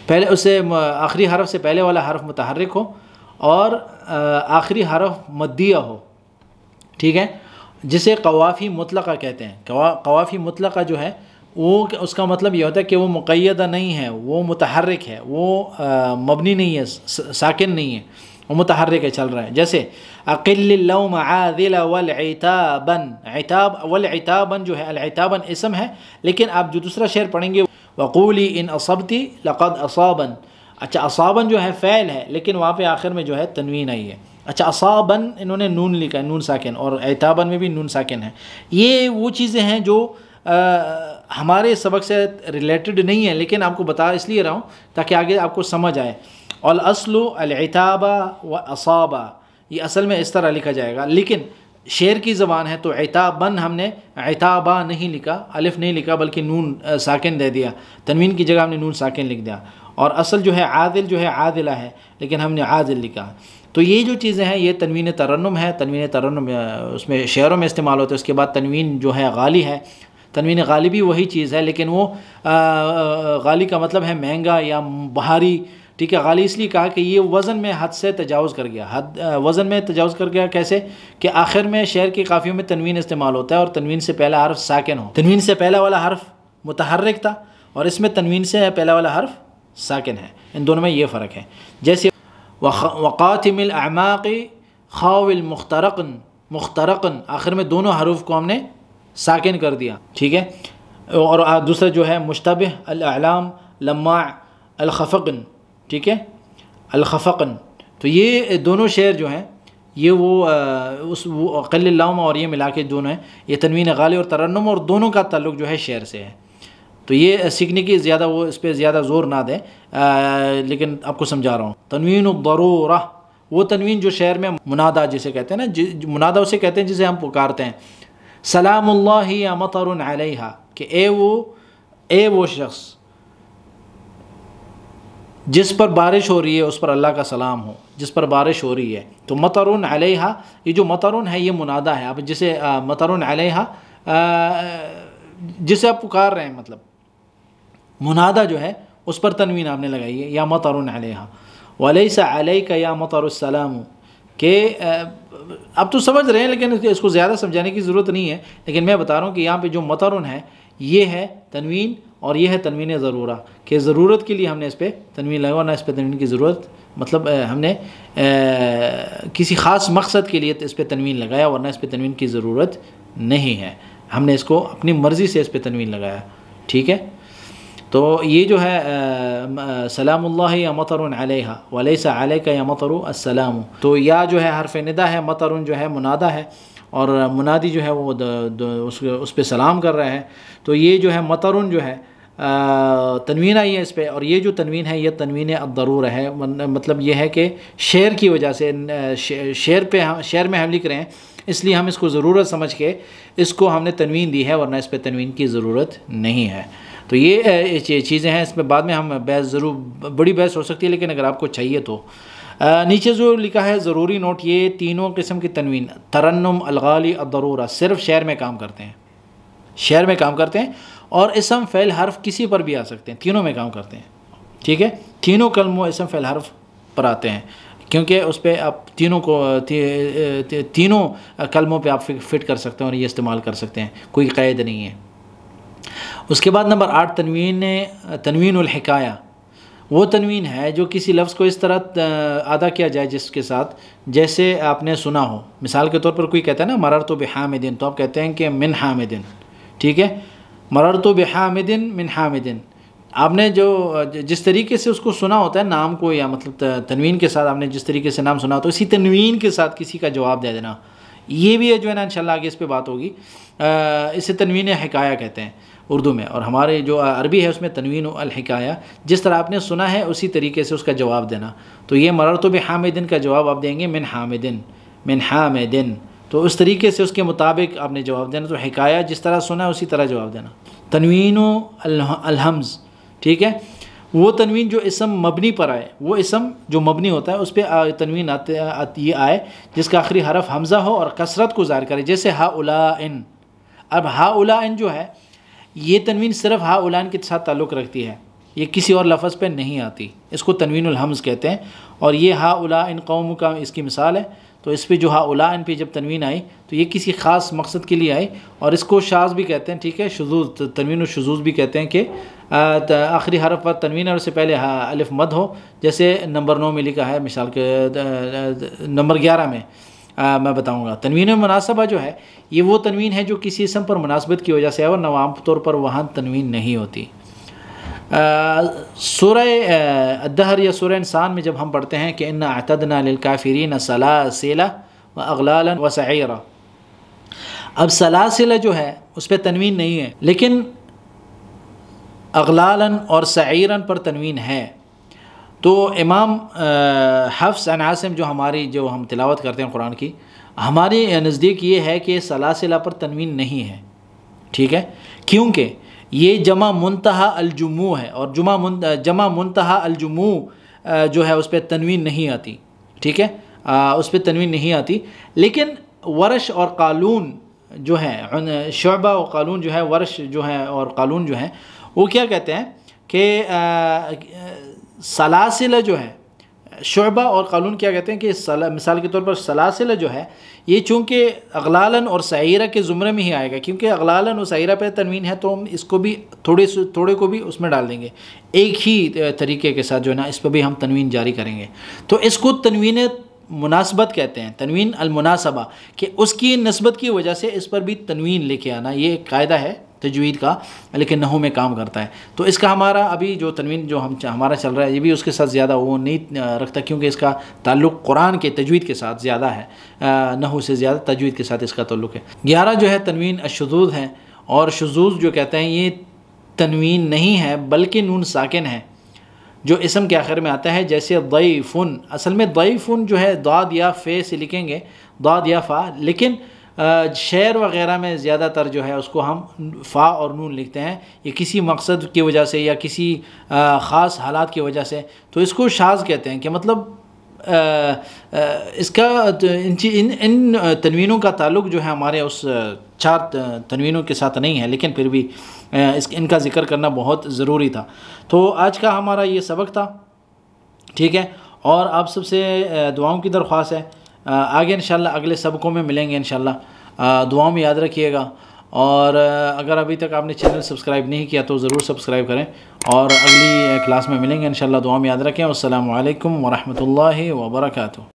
पहले उससे आखिरी हरफ से पहले वाला हर्फ मुतहर्रिक हो और आखिरी हरफ मद्दिया हो, ठीक है, जिसे कवाफ़ी मुतलक़ा कहते हैं। कवाफ़ी मुतलक़ा जो है वो उसका मतलब ये होता है कि वो मुक़य्यदा नहीं है, वो मुतहर्रिक है, वो मबनी नहीं है, साकिन नहीं है, वो मुतहर्रिक है, चल रहा है। जैसे अक़िल्लिल्लौम आदिला वल इताबन, इताब वल इताबन जो है, अल इताबन इसम है, लेकिन आप जो दूसरा शेर पढ़ेंगे वक़ूली इन असबती लक़द असाबन, अच्छा असाबन जो है फ़ैल है लेकिन वहाँ पे आखिर में जो है तनवीन आई है। अच्छा असाबन इन्होंने नून लिखा है, नून साकिन, और इताबन में भी नून साकिन है। ये वो चीज़ें हैं जो हमारे सबक से रिलेटेड नहीं है, लेकिन आपको बता इसलिए रहा हूँ ताकि आगे आपको समझ आए। और असलु अल इताबा व असाबा, ये असल में इस तरह लिखा जाएगा, लेकिन शेर की ज़बान है तो इताबन हमने इताबा नहीं लिखा, अलिफ नहीं लिखा, बल्कि नून साकिन दे दिया, तनवीन की जगह हमने नून साकिन लिख दिया। और असल जो है आदिल जो है आदिला है, लेकिन हमने आदिल लिखा। तो ये जो चीज़ें हैं ये तनवीन तरन्नुम है। तनवीन तरन्नुम उसमें शेरों में इस्तेमाल होता है। उसके बाद तनवीन जो है गाली है। तनवीन गाली भी वही चीज़ है, लेकिन वो गाली का मतलब है महंगा या भारी, ठीक है। गाली इसलिए कहा कि ये वज़न में हद से तजावुज़ कर गया, वज़न में तजावुज़ कर गया। कैसे कि आखिर में शेर के काफ़ियों में तनवीन इस्तेमाल होता है और तनवीन से पहला हर्फ साकिन हो। तनवीन से पहला वाला हर्फ मुतहर्रिक था और इसमें तनवीन से पहला वाला हर्फ साकिन है। इन दोनों में ये फ़र्क है। जैसे वक़ातिमिल अमाक़ि खाविल मुख्तरक़न, मुख्तरक़न आखिर में दोनों हरूफ को हमने साकिन कर दिया, ठीक है। और दूसरा जो है मुश्तबिह अल अलाम लम्मा अल खफ़क़न, ठीक है, अल खफ़क़न। तो ये दोनों शेर जो हैं ये वो अक़िल्लिल्लौम और ये मिला के दोनों हैं, ये तनवीन गाली और तरन्नुम, और दोनों का ताल्लुक़ जो है शेर से है। तो ये सीखने की ज़्यादा वो इस पर ज़्यादा ज़ोर ना दें, लेकिन आपको समझा रहा हूँ। तनवीन दरूरा वो तनवीन जो शेर में मुनादा जिसे कहते हैं ना, मुनादा उसे कहते हैं जिसे हम पुकारते हैं। सलामुल्लाहि या मतरुन अलैहा, कि ए वो शख्स जिस पर बारिश हो रही है उस पर अल्लाह का सलाम हो, जिस पर बारिश हो रही है। तो मतरुन अलैहा, ये जो मतरुन है ये मुनादा है। आप जिसे मतरुन अलैहा जिसे आप पुकार रहे हैं, मतलब मुनादा जो है उस पर तनवीन आपने लगाई है, या मतरुन अलैहा। वलैसा अलैका या मतरुस्सलाम, के अब तो समझ रहे हैं लेकिन इसको ज़्यादा समझाने की ज़रूरत नहीं है। लेकिन मैं बता रहा हूँ कि यहाँ पे जो मतरुन है ये है तनवीन और ये है तनवीन ज़रूरा, कि ज़रूरत के लिए हमने इस पर तनवीन लगाया, वरना इस पर तनवीन की ज़रूरत मतलब हमने किसी ख़ास मकसद के लिए इस पर तनवीन लगाया, वरना इस पर तनवीन की ज़रूरत नहीं है। हमने इसको अपनी मर्ज़ी से इस पर तनवीन लगाया, ठीक है। तो ये जो है सलामुल्लाहि या मतरुन अलैहा वलैसा अलैका या मतरु अस्सलाम, तो या जो है हरफ निदा है, मतरुन जो है मुनादा है, और मुनादी जो है वो उस पर सलाम कर रहा है। तो ये जो है मतरुन जो है तनवीन आई है इस पर, और ये जो तनवीन है ये तनवीन अद-दरूरा है। मतलब ये है कि शेर की वजह से शेर में हम लिख रहे हैं, इसलिए हम इसको ज़रूरत समझ के इसको हमने तनवीन दी है, वरना इस पर तनवीन की ज़रूरत नहीं है। तो ये चीज़ें हैं, इसमें बाद में हम बहस ज़रूर बड़ी बहस हो सकती है, लेकिन अगर आपको चाहिए तो नीचे जो लिखा है ज़रूरी नोट, ये तीनों किस्म की तनवीन तरन्नुम, अलगाली, अदरूरा सिर्फ शेर में काम करते हैं, शेर में काम करते हैं, और इसम फ़ेल हर्फ किसी पर भी आ सकते हैं, तीनों में काम करते हैं। ठीक है, तीनों कलमों इसम फ़ेल हर्फ पर आते हैं, क्योंकि उस पर आप तीनों को तीनों कलमों पे आप फिट कर सकते हैं और ये इस्तेमाल कर सकते हैं, कोई क़ैद नहीं है। उसके बाद नंबर 8 तनवीनुल हिकाया, वो तनवीन है जो किसी लफ्ज़ को इस तरह अदा किया जाए जिसके साथ जैसे आपने सुना हो। मिसाल के तौर पर कोई कहता है ना मररतु बिहामिदिन, तो आप कहते हैं कि मिन हामिदिन। ठीक है, मररतु बिहामिदिन मिन हामिदिन, आपने जो जिस तरीके से उसको सुना होता है नाम को, या मतलब तनवीन के साथ आपने जिस तरीके से नाम सुना होता है उसी तनवीन के साथ किसी का जवाब दे देना, ये भी है जो है ना इंशाल्लाह आगे इस पर बात होगी। इसे तनवीन हिकाया कहते हैं उर्दू में, और हमारे जो अरबी है उसमें तनवीन अल हिकाया, जिस तरह आपने सुना है उसी तरीके से उसका जवाब देना। तो ये मररतु बिहामिदिन का जवाब आप देंगे मिन हामिदिन, मिन हामिदिन, तो उस तरीके से उसके मुताबिक आपने जवाब देना। तो हिकाया जिस तरह सुना है उसी तरह जवाब देना। तनवीन अलहम्ज़, ठीक है, वो तनवीन जो इसम मबनी पर आए, वो इसम जो मबनी होता है उस पर तनवीन ये आए जिसका आखिरी हरफ हमज़ा हो और कसरत को ज़ाहिर करे, जैसे हाउलाइन। अब हाउलाइन जो है ये तनवीन सिर्फ हाउलाइन के साथ ताल्लुक़ रखती है, ये किसी और लफ्ज़ पे नहीं आती, इसको तनवीनुल हमज़ कहते हैं। और ये हाउलाइन कौम का इसकी मिसाल है। तो इस पे जो हाउलाइन पे जब तनवीन आई तो ये किसी ख़ास मकसद के लिए आई, और इसको शाज़ भी कहते हैं। ठीक है, शुज़ूज़, तनवीन शुज़ूज़ भी कहते हैं कि आखिरी हरफ पर तनवीन और उससे पहले अलिफ मद हो, जैसे नंबर 9 में लिखा है, मिसाल के नंबर 11 में मैं बताऊंगा। तनवीन मुनासबा जो है ये वो तनवीन है जो किसी इसम पर मुनासबत की वजह से है, और आम तौर पर वहाँ तनवीन नहीं होती। सूरह अद्दहर या सूरह इंसान में जब हम पढ़ते हैं कि इन्ना अतदना लिलकाफिरीन सलासिला व अगलालन व सईरा, अब सलासिला जो है उस पर तनवीन नहीं है, लेकिन अगलालन और सईरन पर तनवीन है। तो इमाम हफ्स अन आसिम जो हम तिलावत करते हैं कुरान की, हमारे नज़दीक ये है कि सलासिला पर तनवीन नहीं है। ठीक है, क्योंकि ये जमा मुंतहा अलजुमू है, और जमा मुंतहा अलजुमू जो है उस पर तनवीन नहीं आती। ठीक है, उस पर तनवीन नहीं आती। लेकिन वर्श और कालून जो है, शुअबा और कालून जो है, वर्श जो है और कालून जो है, वो क्या कहते हैं कि सलासिल जो है, शुअबा और कालून क्या कहते हैं कि मिसाल के तौर पर सलासिल जो है ये चूँकि अगलालन और सईरा के ज़ुमरे में ही आएगा, क्योंकि अगलालन और सईरा पे तनवीन है, तो हम इसको भी थोड़े को भी उसमें डाल देंगे, एक ही तरीके के साथ जो है ना इस पर भी हम तनवीन जारी करेंगे। तो इसको तनवीन मुनासबत कहते हैं, तनवीन अलमुनासबा, कि उसकी नस्बत की वजह से इस पर भी तनवीन लेके आना, ये एक कायदा है तजवीद का, लेकिन नहू में काम करता है। तो इसका हमारा अभी जो तनवीन जो हमारा चल रहा है ये भी उसके साथ ज़्यादा वो नहीं रखता, क्योंकि इसका ताल्लुक़ कुरान के तजवीद के साथ ज़्यादा है, नहू से ज़्यादा तजवीद के साथ इसका ताल्लुक़ है। 11 जो है तनवीन अशुज़ूज़ है, और शुज़ूज़ जो कहते हैं ये तनवीन नहीं है बल्कि नून साकिन है जो इसम के आखिर में आता है, जैसे दैफ़ुन। असल में दैफ़ुन जो है दाद या फ़े से लिखेंगे, दाद या फ़ा, लेकिन शेर वग़ैरह में ज़्यादातर जो है उसको हम फ़ा और नून लिखते हैं, ये किसी मकसद की वजह से या किसी ख़ास हालात की वजह से। तो इसको शाज़ कहते हैं कि मतलब इसका इन तनवीनों का ताल्लुक़ जो है हमारे उस 4 तनवीनों के साथ नहीं है, लेकिन फिर भी इनका ज़िक्र करना बहुत ज़रूरी था। तो आज का हमारा ये सबक था। ठीक है, और आप सबसे दुआओं की दरख्वास्त है, आगे इंशाल्लाह अगले सबकों में मिलेंगे इंशाल्लाह। दुआओं में याद रखिएगा, और अगर अभी तक आपने चैनल सब्सक्राइब नहीं किया तो ज़रूर सब्सक्राइब करें, और अगली क्लास में मिलेंगे इंशाल्लाह। दुआ में याद रखें। अस्सलामु अलैकुम व रहमतुल्लाहि व बरकातुहू।